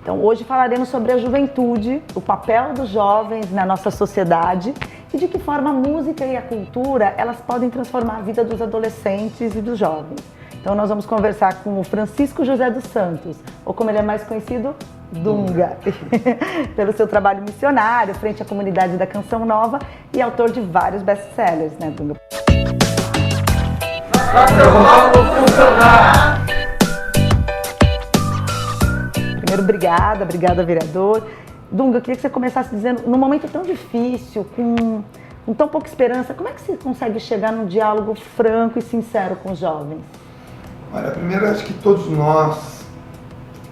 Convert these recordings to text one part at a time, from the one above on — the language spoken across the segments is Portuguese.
Então, hoje falaremos sobre a juventude, o papel dos jovens na nossa sociedade e de que forma a música e a cultura elas podem transformar a vida dos adolescentes e dos jovens. Então, nós vamos conversar com o Francisco José dos Santos, ou como ele é mais conhecido, Dunga, pelo seu trabalho missionário frente à comunidade da Canção Nova e autor de vários best-sellers, né, Dunga? Primeiro, obrigada, vereador. Dunga, eu queria que você começasse dizendo, num momento tão difícil, com tão pouca esperança, como é que você consegue chegar num diálogo franco e sincero com os jovens? Olha, primeiro, acho que todos nós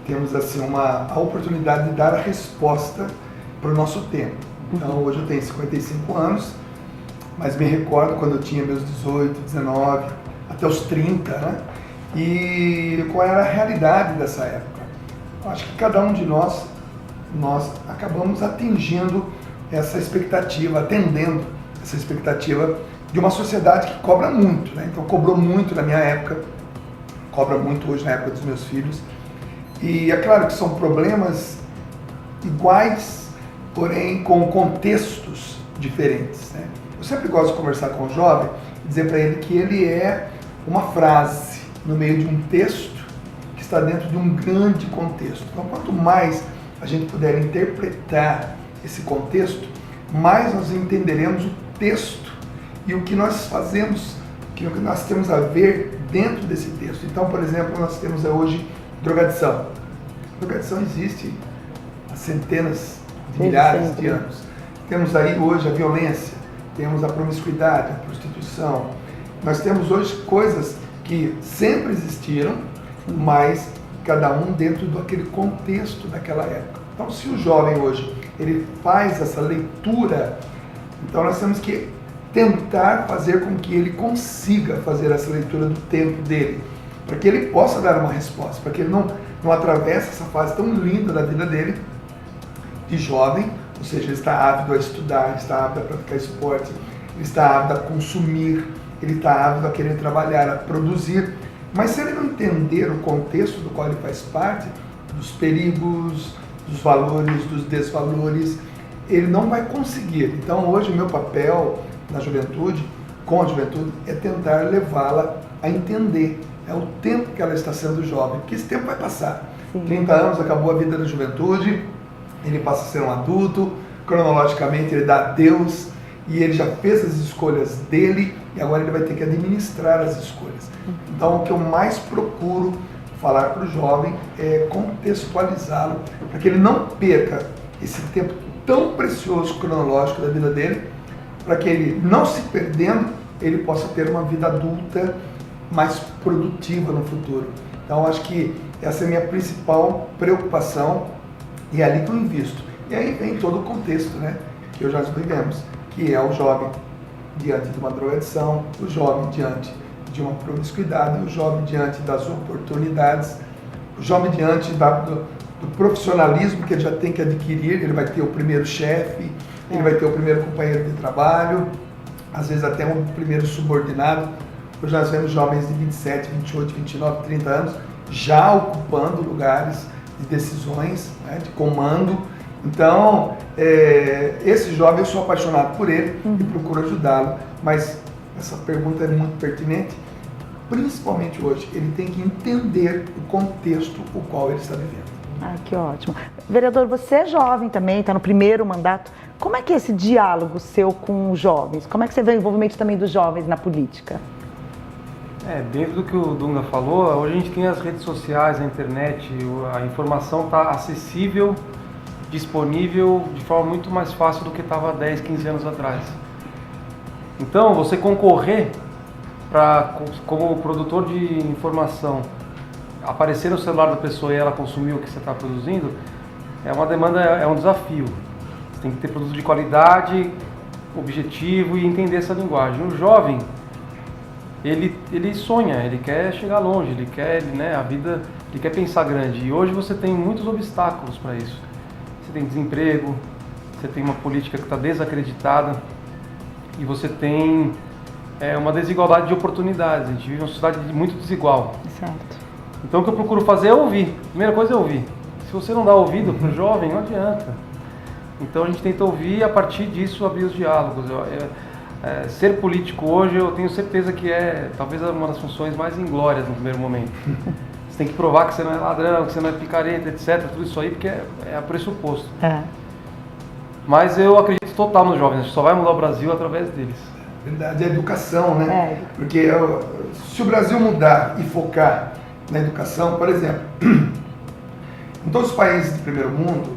temos assim a oportunidade de dar a resposta para o nosso tempo. Então, hoje eu tenho 55 anos, mas me recordo quando eu tinha meus 18, 19, até os 30, né? E qual era a realidade dessa época. Acho que cada um de nós acabamos atingindo essa expectativa, atendendo essa expectativa de uma sociedade que cobra muito, né? Então, cobrou muito na minha época, cobra muito hoje na época dos meus filhos. E é claro que são problemas iguais, porém com contextos diferentes, né? Eu sempre gosto de conversar com o jovem e dizer para ele que ele é uma frase no meio de um texto que está dentro de um grande contexto. Então, quanto mais a gente puder interpretar esse contexto, mais nós entenderemos o texto e o que nós fazemos, o que nós temos a ver dentro desse texto. Então, por exemplo, nós temos hoje drogadição. Drogadição existe há centenas de milhares de anos. Temos aí hoje a violência, temos a promiscuidade, a prostituição. Nós temos hoje coisas que sempre existiram, mas cada um dentro daquele contexto daquela época. Então, se o jovem hoje ele faz essa leitura, então nós temos que tentar fazer com que ele consiga fazer essa leitura do tempo dele, para que ele possa dar uma resposta, para que ele não atravesse essa fase tão linda da vida dele, de jovem, ou seja, ele está ávido a estudar, ele está ávido a praticar esporte, ele está ávido a consumir, ele está ávido a querer trabalhar, a produzir, mas se ele não entender o contexto do qual ele faz parte, dos perigos, dos valores, dos desvalores, ele não vai conseguir. Então, hoje o meu papel na juventude, com a juventude, é tentar levá-la a entender o tempo que ela está sendo jovem, porque esse tempo vai passar. Sim. 30 anos, acabou a vida da juventude, ele passa a ser um adulto, cronologicamente ele dá adeus, e ele já fez as escolhas dele, e agora ele vai ter que administrar as escolhas. Então, o que eu mais procuro falar para o jovem é contextualizá-lo, para que ele não perca esse tempo tão precioso cronológico da vida dele, para que ele, não se perdendo, ele possa ter uma vida adulta mais produtiva no futuro. Então, acho que essa é a minha principal preocupação e é ali que eu invisto. E aí vem todo o contexto, né, que hoje nós vivemos, que é o jovem diante de uma drogadição, o jovem diante de uma promiscuidade, o jovem diante das oportunidades, o jovem diante do profissionalismo que ele já tem que adquirir. Ele vai ter o primeiro chefe, ele vai ter o primeiro companheiro de trabalho, às vezes até um primeiro subordinado. Hoje nós vemos jovens de 27, 28, 29, 30 anos já ocupando lugares de decisões, né, de comando. Então, esse jovem, eu sou apaixonado por ele e procuro ajudá-lo, mas essa pergunta é muito pertinente, principalmente hoje. Ele tem que entender o contexto o qual ele está vivendo. Ah, que ótimo. Vereador, você é jovem também, está no primeiro mandato. Como é que é esse diálogo seu com os jovens? Como é que você vê o envolvimento também dos jovens na política? Dentro do que o Dunga falou, hoje a gente tem as redes sociais, a internet, a informação está acessível, disponível de forma muito mais fácil do que estava 10, 15 anos atrás. Então, você concorrer como produtor de informação, aparecer no celular da pessoa e ela consumir o que você está produzindo, é uma demanda, é um desafio. Você tem que ter produto de qualidade, objetivo e entender essa linguagem. O jovem, ele sonha, ele quer chegar longe, ele quer, né, a vida, ele quer pensar grande. E hoje você tem muitos obstáculos para isso. Você tem desemprego, você tem uma política que está desacreditada e você tem uma desigualdade de oportunidades. A gente vive uma sociedade muito desigual. Certo. Então o que eu procuro fazer é ouvir. A primeira coisa é ouvir. Se você não dá ouvido para o jovem, não adianta. Então a gente tenta ouvir e a partir disso abrir os diálogos. Ser político hoje eu tenho certeza que é talvez uma das funções mais inglórias no primeiro momento. Você tem que provar que você não é ladrão, que você não é picareta, etc. Tudo isso aí porque é a pressuposto. Mas eu acredito total nos jovens, a gente só vai mudar o Brasil através deles. Verdade, a educação, né? Porque se o Brasil mudar e focar na educação, por exemplo, em todos os países do primeiro mundo,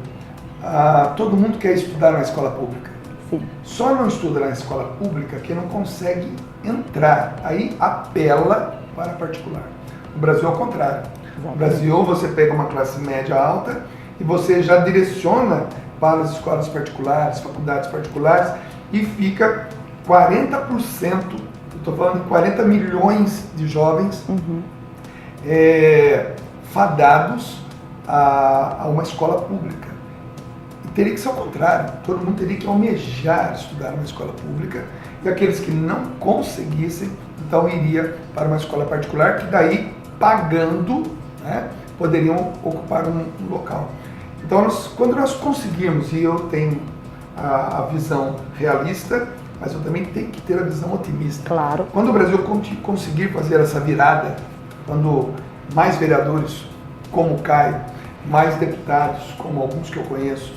todo mundo quer estudar na escola pública. Sim. Só não estuda na escola pública quem não consegue entrar. Aí apela para a particular. No Brasil é o contrário. No Brasil você pega uma classe média alta e você já direciona para as escolas particulares, faculdades particulares e fica 40%, estou falando de 40 milhões de jovens fadados a uma escola pública. Teria que ser ao contrário, todo mundo teria que almejar estudar numa escola pública e aqueles que não conseguissem, então iria para uma escola particular que daí, pagando, né, poderiam ocupar um local. Então, quando nós conseguirmos, e eu tenho a visão realista, mas eu também tenho que ter a visão otimista. Claro. Quando o Brasil conseguir fazer essa virada, quando mais vereadores como o Caio, mais deputados como alguns que eu conheço,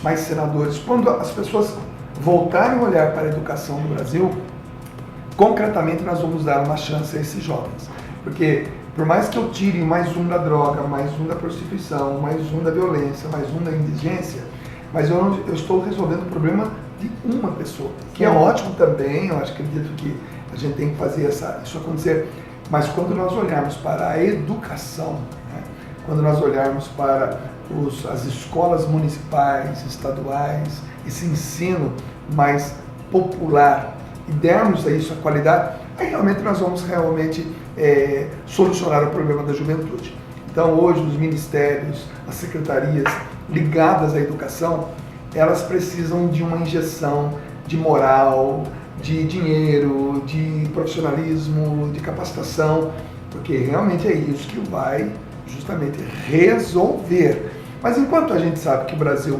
mais senadores, quando as pessoas voltarem a olhar para a educação do Brasil, concretamente nós vamos dar uma chance a esses jovens. Porque por mais que eu tire mais um da droga, mais um da prostituição, mais um da violência, mais um da indigência, mas eu estou resolvendo o problema de uma pessoa, que é ótimo também, eu acredito que a gente tem que fazer isso acontecer, mas quando nós olharmos para a educação, né, quando nós olharmos para as escolas municipais, estaduais, esse ensino mais popular e dermos a isso a qualidade, aí realmente nós vamos solucionar o problema da juventude. Então hoje os ministérios, as secretarias ligadas à educação, elas precisam de uma injeção de moral, de dinheiro, de profissionalismo, de capacitação, porque realmente é isso que vai justamente resolver. Mas enquanto a gente sabe que o Brasil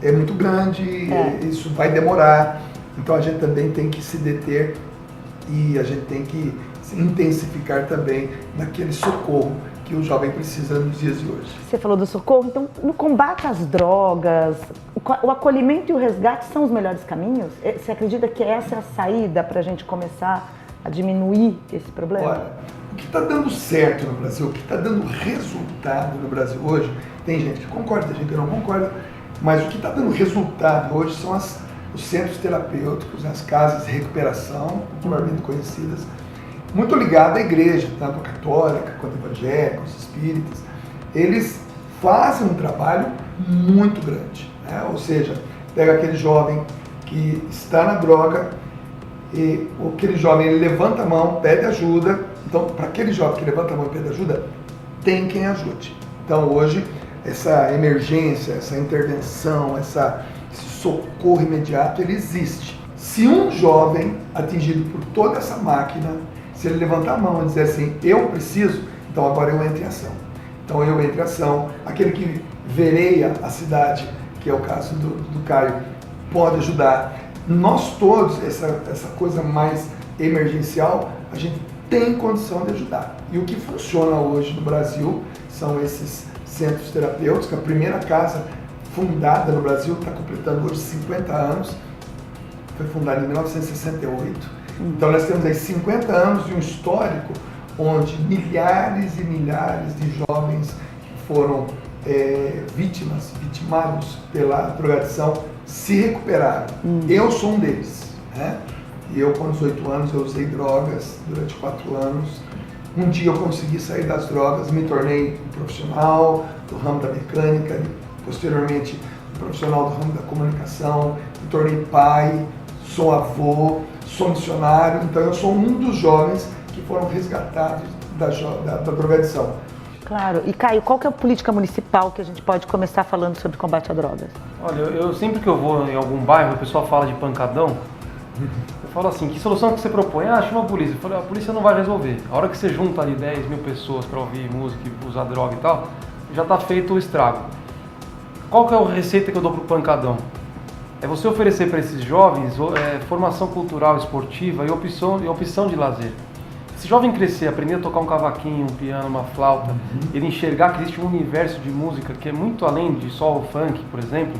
é muito grande, isso vai demorar, então a gente também tem que se deter e a gente tem que se intensificar também naquele socorro que o jovem precisa nos dias de hoje. Você falou do socorro, então no combate às drogas, o acolhimento e o resgate são os melhores caminhos? Você acredita que essa é a saída para a gente começar a diminuir esse problema? Olha, o que está dando certo no Brasil, o que está dando resultado no Brasil hoje, tem gente que concorda, tem gente que não concorda, mas o que está dando resultado hoje são os centros terapêuticos, as casas de recuperação, popularmente conhecidas, muito ligado à igreja, tanto católica quanto evangélicos, espíritas. Eles fazem um trabalho muito grande, né? Ou seja, pega aquele jovem que está na droga e aquele jovem ele levanta a mão, pede ajuda. Então, para aquele jovem que levanta a mão e pede ajuda, tem quem ajude. Então, hoje, essa emergência, essa intervenção, esse socorro imediato, ele existe. Se um jovem atingido por toda essa máquina, se ele levantar a mão e dizer assim, eu preciso, então agora eu entro em ação. Então eu entro em ação. Aquele que vereia a cidade, que é o caso do Caio, pode ajudar. Nós todos, essa coisa mais emergencial, a gente tem condição de ajudar. E o que funciona hoje no Brasil são esses centros terapêuticos. A primeira casa fundada no Brasil está completando hoje 50 anos. Foi fundada em 1968. Então nós temos aí 50 anos de um histórico onde milhares e milhares de jovens que foram vitimados pela drogadição se recuperaram. Eu sou um deles, né? E eu com 18 anos eu usei drogas durante 4 anos. Um dia eu consegui sair das drogas, me tornei um profissional do ramo da mecânica, posteriormente um profissional do ramo da comunicação, me tornei pai, sou avô, sou missionário, então eu sou um dos jovens que foram resgatados da drogadição. Claro. E Caio, qual que é a política municipal que a gente pode começar falando sobre combate a drogas? Olha, eu sempre que eu vou em algum bairro, o pessoal fala de pancadão, eu falo assim, que solução que você propõe? Chama a polícia. Eu falo, a polícia não vai resolver. A hora que você junta ali 10 mil pessoas para ouvir música, usar droga e tal, já está feito o estrago. Qual que é a receita que eu dou pro pancadão? É você oferecer para esses jovens formação cultural, esportiva e opção de lazer. Se esse jovem crescer, aprender a tocar um cavaquinho, um piano, uma flauta, ele enxergar que existe um universo de música que é muito além de só o funk, por exemplo,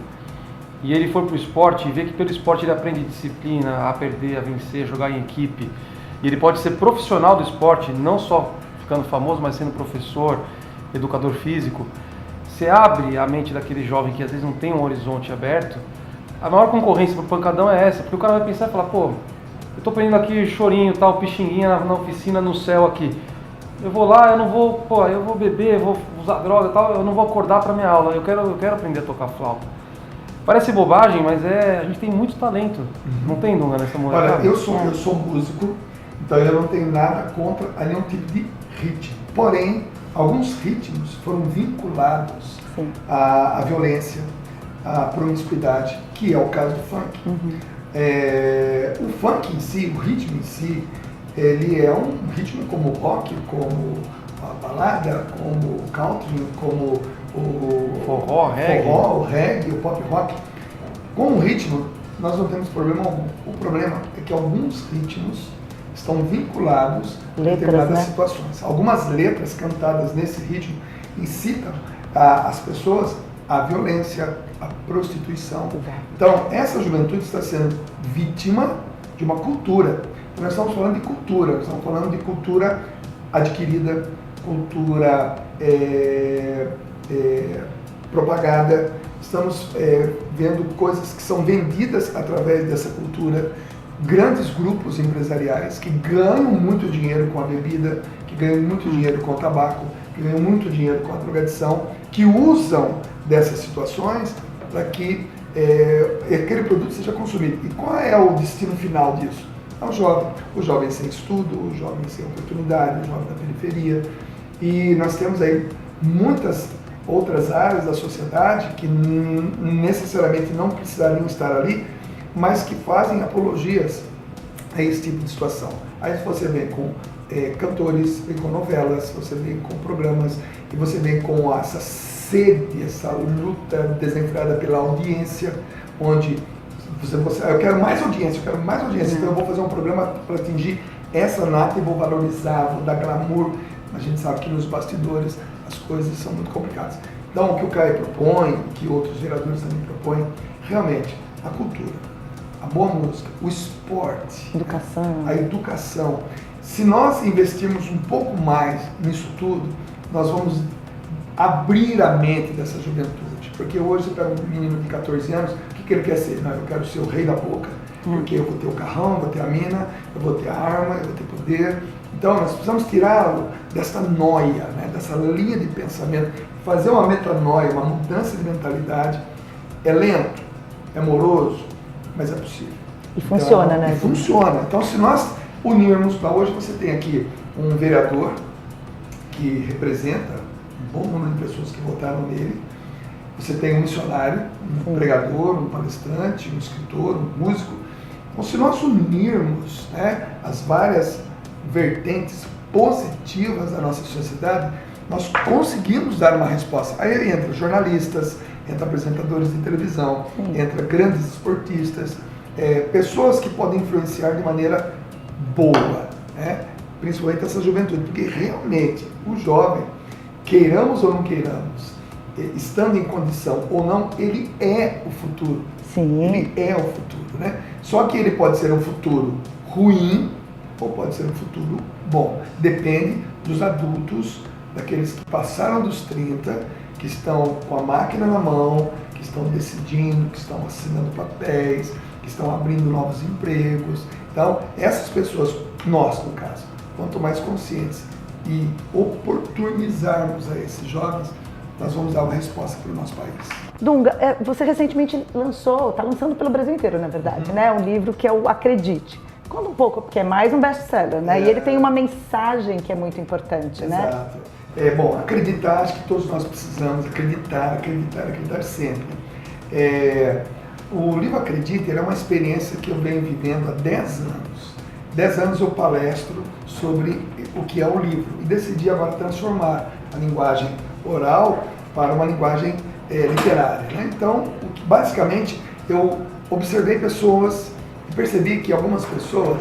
e ele for para o esporte e ver que pelo esporte ele aprende disciplina, a perder, a vencer, a jogar em equipe, e ele pode ser profissional do esporte, não só ficando famoso, mas sendo professor, educador físico. Você abre a mente daquele jovem que às vezes não tem um horizonte aberto. A maior concorrência para o pancadão é essa, porque o cara vai pensar e falar, pô, eu tô aprendendo aqui chorinho, tal, pixinguinha na oficina, no céu aqui. Eu vou lá, eu não vou, pô, eu vou beber, eu vou usar droga e tal, eu não vou acordar para minha aula, eu quero aprender a tocar flauta. Parece bobagem, mas a gente tem muito talento. Não tem, Dunga, nessa molecada? Olha, eu sou músico, então eu não tenho nada contra nenhum tipo de ritmo. Porém, alguns ritmos foram vinculados à violência, à promiscuidade, que é o caso do funk. O funk em si, o ritmo em si, ele é um ritmo como o rock, como a balada, como o country, como o forró, o reggae, o pop rock. Com o ritmo, nós não temos problema algum. O problema é que alguns ritmos estão vinculados a determinadas situações. Algumas letras cantadas nesse ritmo incitam as pessoas à violência, à prostituição. Então, essa juventude está sendo vítima de uma cultura. Nós estamos falando de cultura, nós estamos falando de cultura adquirida, cultura propagada. Estamos vendo coisas que são vendidas através dessa cultura. Grandes grupos empresariais que ganham muito dinheiro com a bebida, que ganham muito dinheiro com o tabaco, que ganham muito dinheiro com a drogadição, que usam dessas situações para que aquele produto seja consumido. E qual é o destino final disso? É o jovem sem estudo, o jovem sem oportunidade, o jovem da periferia. E nós temos aí muitas outras áreas da sociedade que necessariamente não precisariam estar ali, mas que fazem apologias a esse tipo de situação. Aí você vem com cantores, vem com novelas, você vem com programas, e você vem com essa sede, essa luta desenfreada pela audiência, onde eu quero mais audiência, então eu vou fazer um programa para atingir essa nata e vou valorizar, vou dar glamour. A gente sabe que nos bastidores as coisas são muito complicadas. Então, o que o Caio propõe, o que outros vereadores também propõem, realmente, a cultura, a boa música, o esporte, a educação. Se nós investirmos um pouco mais nisso tudo, nós vamos abrir a mente dessa juventude. Porque hoje você pega um menino de 14 anos, o que ele quer ser? Não, eu quero ser o rei da boca, porque eu vou ter o carrão, vou ter a mina, eu vou ter a arma, eu vou ter poder. Então, nós precisamos tirá-lo dessa noia, dessa linha de pensamento, fazer uma metanoia, uma mudança de mentalidade. É lento, é moroso, mas é possível. E funciona, então, E funciona. Então, se nós unirmos, hoje você tem aqui um vereador que representa um bom número de pessoas que votaram nele, você tem um missionário, um pregador, um palestrante, um escritor, um músico. Então, se nós unirmos as várias vertentes positivas da nossa sociedade, nós conseguimos dar uma resposta. Aí entra jornalistas, entra apresentadores de televisão, entra grandes esportistas, pessoas que podem influenciar de maneira boa, principalmente essa juventude, porque realmente o jovem, queiramos ou não queiramos, estando em condição ou não, ele é o futuro. Ele é o futuro, Só que ele pode ser um futuro ruim ou pode ser um futuro bom. Depende dos adultos, daqueles que passaram dos 30, que estão com a máquina na mão, que estão decidindo, que estão assinando papéis, que estão abrindo novos empregos. Então, essas pessoas, nós no caso, quanto mais conscientes e oportunizarmos a esses jovens, nós vamos dar uma resposta para o nosso país. Dunga, você recentemente está lançando pelo Brasil inteiro, na verdade, um livro que é o Acredite. Conta um pouco, porque é mais um best-seller, E ele tem uma mensagem que é muito importante, Exato. Bom, acreditar, acho que todos nós precisamos acreditar sempre. O livro Acredite é uma experiência que eu venho vivendo há 10 anos. 10 anos eu palestro sobre o que é o livro e decidi agora transformar a linguagem oral para uma linguagem literária. Né? Então, basicamente, eu observei pessoas e percebi que algumas pessoas,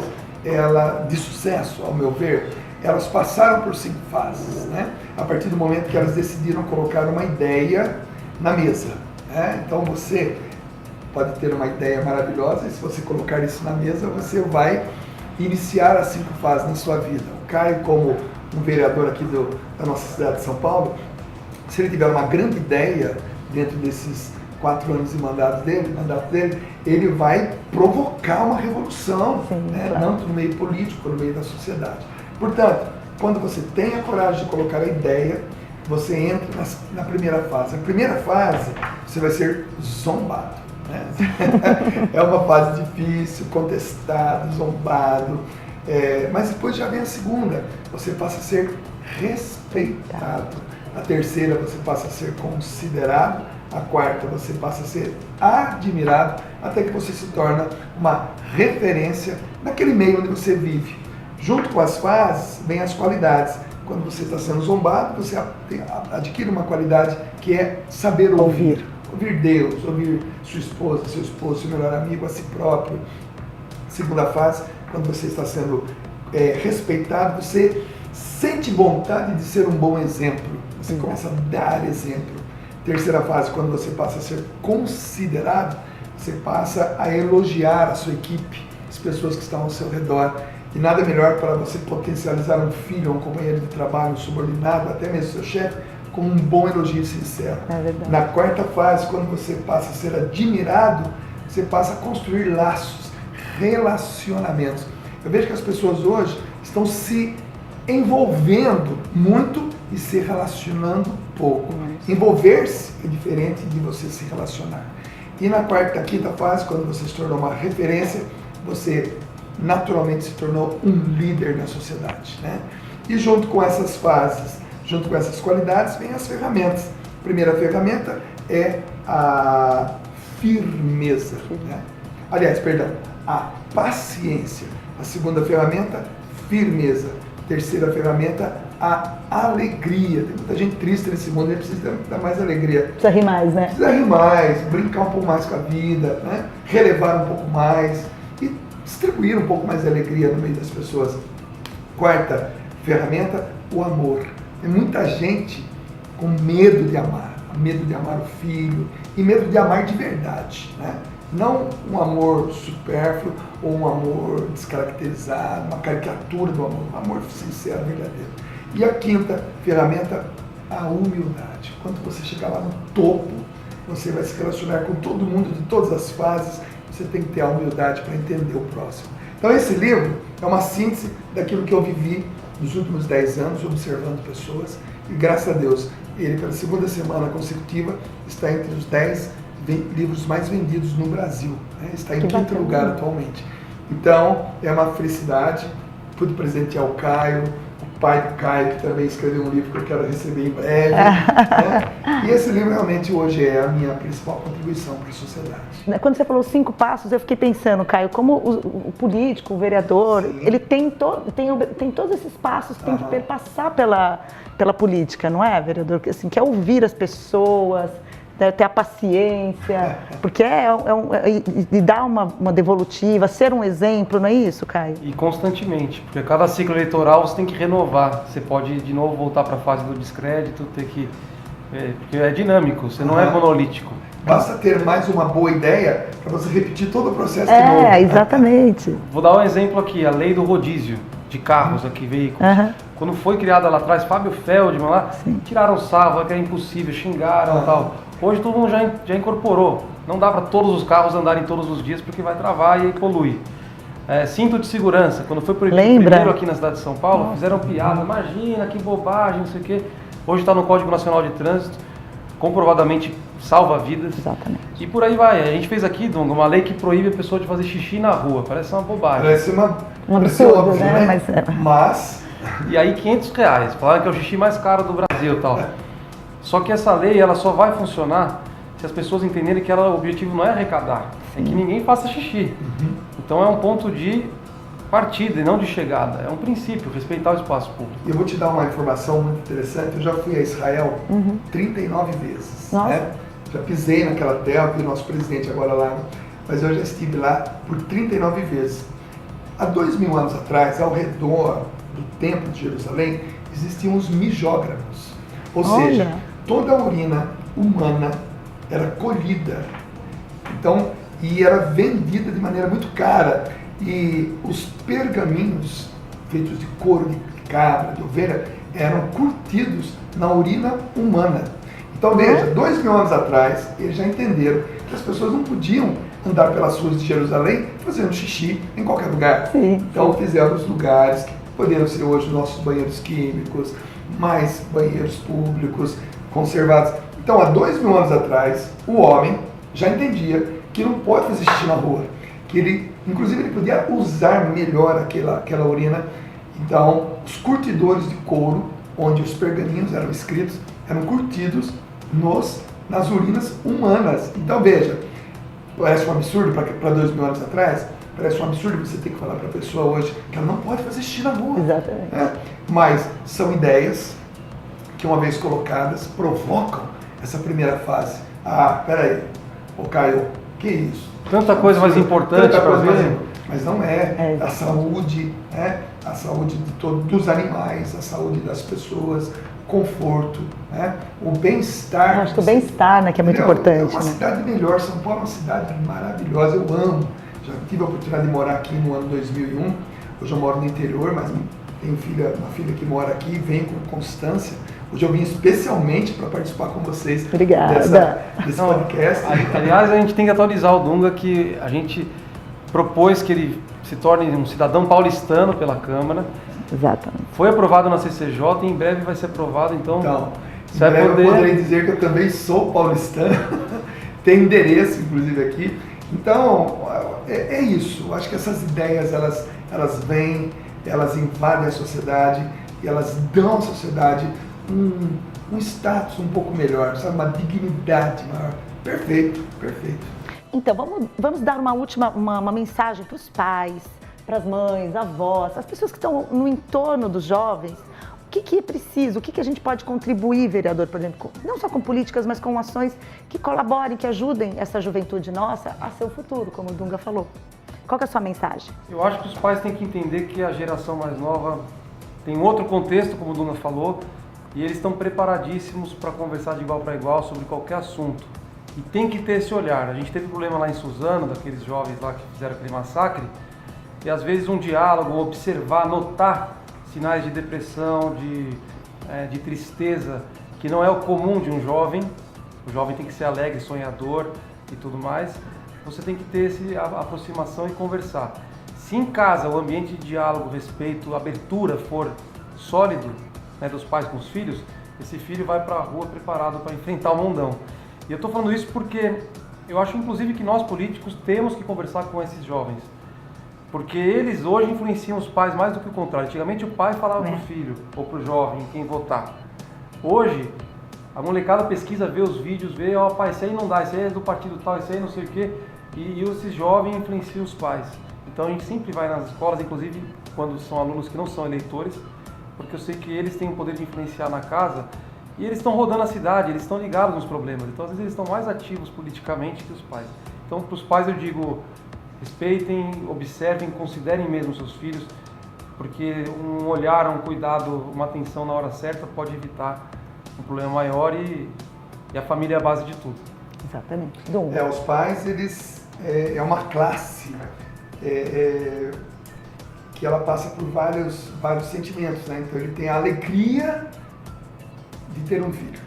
de sucesso, ao meu ver, elas passaram por 5 fases, né? A partir do momento que elas decidiram colocar uma ideia na mesa. Né? Então você pode ter uma ideia maravilhosa e se você colocar isso na mesa, você vai iniciar as 5 fases na sua vida. O Caio, como um vereador aqui da nossa cidade de São Paulo, se ele tiver uma grande ideia dentro desses 4 anos de mandato dele, ele vai provocar uma revolução, sim, né? Claro. Tanto no meio político, no meio da sociedade. Portanto, quando você tem a coragem de colocar a ideia, você entra na primeira fase. A primeira fase, você vai ser zombado. Né? É uma fase difícil, contestado, zombado, mas depois já vem a segunda, você passa a ser respeitado. A terceira, você passa a ser considerado. A quarta, você passa a ser admirado, até que você se torna uma referência naquele meio onde você vive. Junto com as fases, vem as qualidades. Quando você está sendo zombado, você adquire uma qualidade que é saber ouvir. Ouvir Deus, ouvir sua esposa, seu esposo, seu melhor amigo, a si próprio. Segunda fase, quando você está sendo respeitado, você sente vontade de ser um bom exemplo. Você começa a dar exemplo. Terceira fase, quando você passa a ser considerado, você passa a elogiar a sua equipe, as pessoas que estão ao seu redor. E nada melhor para você potencializar um filho, um companheiro de trabalho, um subordinado, até mesmo seu chefe, com um bom elogio sincero. É verdade. Na quarta fase, quando você passa a ser admirado, você passa a construir laços, relacionamentos. Eu vejo que as pessoas hoje estão se envolvendo muito e se relacionando pouco. Envolver-se é diferente de você se relacionar. E na quinta fase, quando você se tornou uma referência, você naturalmente se tornou um líder na sociedade. Né? E junto com essas fases, junto com essas qualidades, vem as ferramentas. A primeira ferramenta é a firmeza. Né? Aliás, perdão, a paciência. A segunda ferramenta, firmeza. A terceira ferramenta, a alegria. Tem muita gente triste nesse mundo, ele precisa dar mais alegria. Precisa rir mais, né? Precisa rir mais, brincar um pouco mais com a vida, né? Relevar um pouco mais e distribuir um pouco mais de alegria no meio das pessoas. Quarta ferramenta, o amor. Tem muita gente com medo de amar o filho e medo de amar de verdade, né? Não um amor supérfluo ou um amor descaracterizado, uma caricatura do amor, um amor sincero, verdadeiro. E a quinta ferramenta, a humildade. Quando você chegar lá no topo, você vai se relacionar com todo mundo de todas as fases, você tem que ter a humildade para entender o próximo. Então esse livro é uma síntese daquilo que eu vivi nos últimos 10 anos, observando pessoas, e graças a Deus, ele pela segunda semana consecutiva está entre os 10 livros mais vendidos no Brasil, né? Está em quinto lugar atualmente. Então, é uma felicidade. Pude presentear o Caio, o pai do Caio, que também escreveu um livro que eu quero receber em breve. Né? E esse livro realmente hoje é a minha principal contribuição para a sociedade. Quando você falou 5 passos, eu fiquei pensando, Caio, como o político, o vereador, sim, ele tem todos esses passos, tem que perpassar pela política, não é, vereador? Assim, que é ouvir as pessoas, ter a paciência, porque e dar uma devolutiva, ser um exemplo, não é isso, Caio? E constantemente, porque cada ciclo eleitoral você tem que renovar, você pode de novo voltar para a fase do descrédito, porque é dinâmico, você não é monolítico. Basta ter mais uma boa ideia para você repetir todo o processo de novo. Exatamente. Vou dar um exemplo aqui, a lei do rodízio de carros aqui, veículos. Quando foi criada lá atrás, Fábio Feldman lá, tiraram sarro, que era impossível, xingaram e tal. Hoje todo mundo já incorporou. Não dá para todos os carros andarem todos os dias porque vai travar e aí polui. Cinto de segurança, quando foi primeiro aqui na cidade de São Paulo, fizeram piada, imagina que bobagem, não sei o quê. Hoje está no Código Nacional de Trânsito, comprovadamente salva vidas. Exatamente. E por aí vai. A gente fez aqui, Dunga, uma lei que proíbe a pessoa de fazer xixi na rua. Parece uma bobagem. Parece um absurdo, óbvio, né? Mas... E aí R$500. Falaram que é o xixi mais caro do Brasil e tal. Só que essa lei ela só vai funcionar se as pessoas entenderem que o objetivo não é arrecadar, é que ninguém faça xixi. Então é um ponto de partida e não de chegada, é um princípio, respeitar o espaço público. Eu vou te dar uma informação muito interessante, eu já fui a Israel 39 vezes. Nossa. Né? já pisei naquela terra, vi o nosso presidente agora lá, né? Mas eu já estive lá por 39 vezes. Há 2000 anos atrás, ao redor do Templo de Jerusalém, existiam os mijógrafos. Ou seja, toda a urina humana era colhida. Então, e era vendida de maneira muito cara. E os pergaminhos feitos de couro de cabra, de ovelha, eram curtidos na urina humana. Então veja, 2000 anos atrás, eles já entenderam que as pessoas não podiam andar pelas ruas de Jerusalém fazendo xixi em qualquer lugar. Então fizeram os lugares que poderiam ser hoje nossos banheiros químicos, mais banheiros públicos, conservados. Então há 2000 anos atrás, o homem já entendia que não pode fazer xixi na rua, que ele, inclusive, ele podia usar melhor aquela urina. Então, os curtidores de couro, onde os pergaminhos eram escritos, eram curtidos nas urinas humanas. Então, veja, parece um absurdo para 2000 anos atrás, parece um absurdo você ter que falar para a pessoa hoje que ela não pode fazer xixi na rua. Exatamente. Mas são ideias que, uma vez colocadas, provocam essa primeira fase. Ah, peraí, ô Caio, que isso? Tanta coisa mais importante para ver. Mas não é. A saúde, né? A saúde dos animais, a saúde das pessoas, conforto, né? O bem-estar. Eu acho que o bem-estar, né, que é muito importante. É uma cidade melhor, São Paulo é uma cidade maravilhosa, eu amo. Já tive a oportunidade de morar aqui no ano 2001, hoje eu moro no interior, mas tenho uma filha que mora aqui, venho com constância. Hoje eu vim especialmente para participar com vocês desse podcast. Aliás, a gente tem que atualizar o Dunga, que a gente propôs que ele se torne um cidadão paulistano pela Câmara. Exatamente. Foi aprovado na CCJ e em breve vai ser aprovado, então você vai poder... Eu poderei dizer que eu também sou paulistano, tenho endereço, inclusive, aqui. Então, é isso. Eu acho que essas ideias, elas vêm, elas invadem a sociedade e elas dão à sociedade um status um pouco melhor, sabe? Uma dignidade maior. Perfeito, perfeito. Então, vamos dar uma última mensagem para os pais, para as mães, avós, as pessoas que estão no entorno dos jovens. O que é preciso? O que a gente pode contribuir, vereador, por exemplo, não só com políticas, mas com ações que colaborem, que ajudem essa juventude nossa a ser o futuro, como o Dunga falou. Qual que é a sua mensagem? Eu acho que os pais têm que entender que a geração mais nova tem um outro contexto, como o Dunga falou, e eles estão preparadíssimos para conversar de igual para igual sobre qualquer assunto. E tem que ter esse olhar. A gente teve problema lá em Suzano, daqueles jovens lá que fizeram aquele massacre, e às vezes um diálogo, observar, notar sinais de depressão, de tristeza, que não é o comum de um jovem. O jovem tem que ser alegre, sonhador e tudo mais. Você tem que ter essa aproximação e conversar. Se em casa o ambiente de diálogo, respeito, abertura for sólido, né, dos pais com os filhos, esse filho vai para a rua preparado para enfrentar o mundão. E eu estou falando isso porque eu acho, inclusive, que nós políticos temos que conversar com esses jovens. Porque eles hoje influenciam os pais mais do que o contrário. Antigamente o pai falava para o filho ou para o jovem quem votar. Hoje, a molecada pesquisa, vê os vídeos, vê, ó, pai, isso aí não dá, isso aí é do partido tal, isso aí não sei o quê. E esses jovens influenciam os pais. Então a gente sempre vai nas escolas, inclusive quando são alunos que não são eleitores, porque eu sei que eles têm o poder de influenciar na casa e eles estão rodando a cidade, eles estão ligados nos problemas. Então às vezes eles estão mais ativos politicamente que os pais. Então para os pais eu digo, respeitem, observem, considerem mesmo seus filhos, porque um olhar, um cuidado, uma atenção na hora certa pode evitar um problema maior e a família é a base de tudo. Exatamente. Os pais, eles é uma classe que ela passa por vários sentimentos, né? Então ele tem a alegria de ter um filho,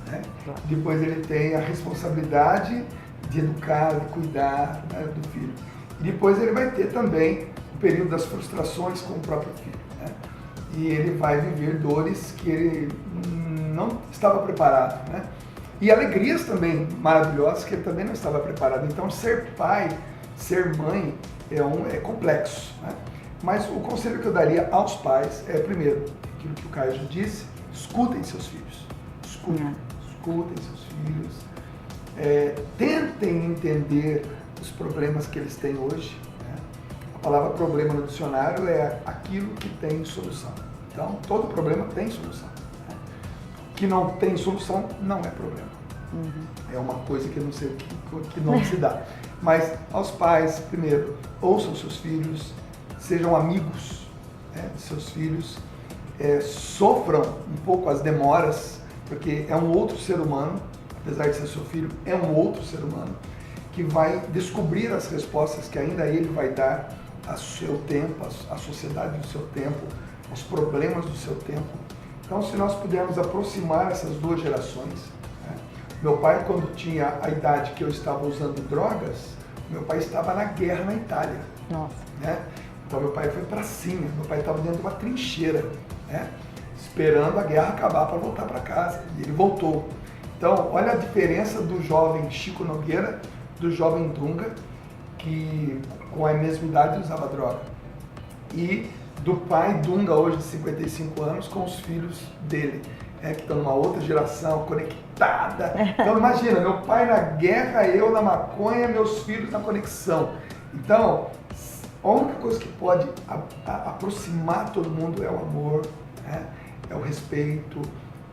né? Depois ele tem a responsabilidade de educar, de cuidar, né, do filho. E depois ele vai ter também o período das frustrações com o próprio filho, né? E ele vai viver dores que ele não estava preparado, né? E alegrias também maravilhosas que ele também não estava preparado. Então ser pai, ser mãe é complexo, né? Mas o conselho que eu daria aos pais é, primeiro, aquilo que o Caio já disse, escutem seus filhos. Escutem seus filhos. Tentem entender os problemas que eles têm hoje, né? A palavra problema no dicionário é aquilo que tem solução. Então, todo problema tem solução, né? O que não tem solução não é problema. É uma coisa que eu não sei que nome se dá. Mas aos pais, primeiro, ouçam seus filhos, sejam amigos, né, de seus filhos, sofram um pouco as demoras, porque é um outro ser humano, apesar de ser seu filho, é um outro ser humano, que vai descobrir as respostas que ainda ele vai dar ao seu tempo, à sociedade do seu tempo, aos problemas do seu tempo. Então, se nós pudermos aproximar essas duas gerações, né? Meu pai, quando tinha a idade que eu estava usando drogas, meu pai estava na guerra na Itália. Nossa. Né? Então, meu pai foi para cima, meu pai estava dentro de uma trincheira, né? Esperando a guerra acabar para voltar para casa. E ele voltou. Então, olha a diferença do jovem Chico Nogueira, do jovem Dunga, que com a mesma idade usava droga. E do pai Dunga, hoje de 55 anos, com os filhos dele, que estão numa outra geração, conectada. Então imagina, meu pai na guerra, eu na maconha, meus filhos na conexão. Então, a única coisa que pode aproximar todo mundo é o amor, né? É o respeito,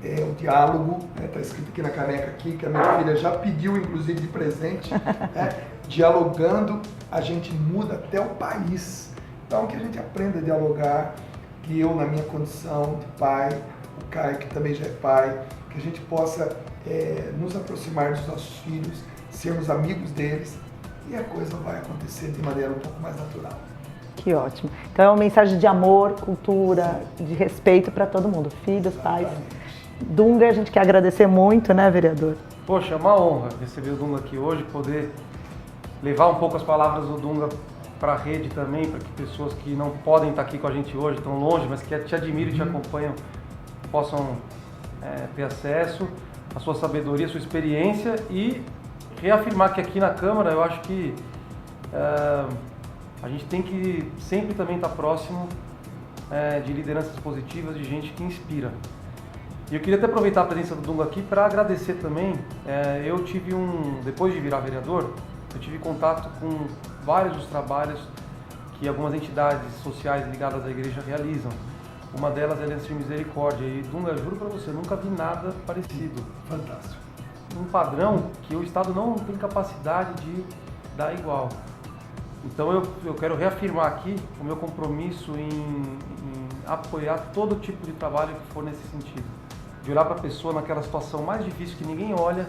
é o diálogo, está escrito aqui na caneca aqui, que a minha filha já pediu, inclusive, de presente, né? Dialogando, a gente muda até o país. Então, que a gente aprenda a dialogar, que eu, na minha condição de pai, o Caio, que também já é pai, que a gente possa nos aproximar dos nossos filhos, sermos amigos deles, e a coisa vai acontecer de maneira um pouco mais natural. Que ótimo. Então é uma mensagem de amor, cultura, de respeito para todo mundo, filhos, pais. Dunga, a gente quer agradecer muito, né, vereador? Poxa, é uma honra receber o Dunga aqui hoje, poder levar um pouco as palavras do Dunga para a rede também, para que pessoas que não podem estar aqui com a gente hoje, estão longe, mas que te admiram e te acompanham, possam ter acesso à sua sabedoria, à sua experiência, e reafirmar que aqui na Câmara eu acho que a gente tem que sempre também estar próximo de lideranças positivas, de gente que inspira. E eu queria até aproveitar a presença do Dunga aqui para agradecer também. Eu tive depois de virar vereador, eu tive contato com vários dos trabalhos que algumas entidades sociais ligadas à igreja realizam. Uma delas é a Aliança de Misericórdia. E, Dunga, juro para você, nunca vi nada parecido. Fantástico. Um padrão que o Estado não tem capacidade de dar igual. Então eu quero reafirmar aqui o meu compromisso em apoiar todo tipo de trabalho que for nesse sentido. De olhar para a pessoa naquela situação mais difícil que ninguém olha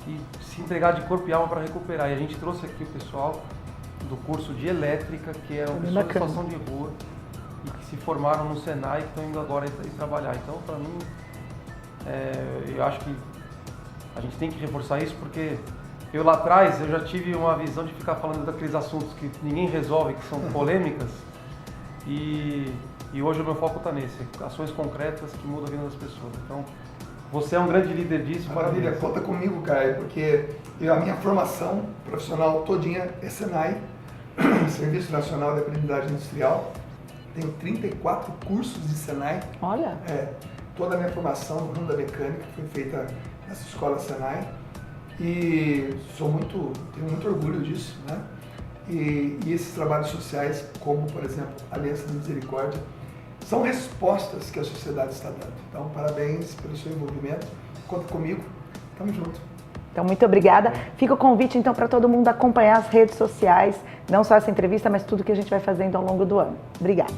e se entregar de corpo e alma para recuperar. E a gente trouxe aqui o pessoal do curso de elétrica, que eram pessoas em situação de rua e que se formaram no Senai e estão indo agora trabalhar. Então, para mim, eu acho que a gente tem que reforçar isso, porque eu lá atrás eu já tive uma visão de ficar falando daqueles assuntos que ninguém resolve, que são polêmicas, e hoje o meu foco está nesse, ações concretas que mudam a vida das pessoas. Então, você é um grande líder disso. Maravilha, conta comigo, Caio, porque a minha formação profissional todinha é Senai, Serviço Nacional de Aprendizagem Industrial. Tenho 34 cursos de Senai. Olha! Toda a minha formação no ramo da mecânica foi feita nessa escola Senai. E tenho muito orgulho disso, né? E esses trabalhos sociais, como, por exemplo, a Aliança de Misericórdia, são respostas que a sociedade está dando. Então, parabéns pelo seu envolvimento. Conta comigo. Tamo junto. Então, muito obrigada. Fica o convite, então, para todo mundo acompanhar as redes sociais, não só essa entrevista, mas tudo que a gente vai fazendo ao longo do ano. Obrigada.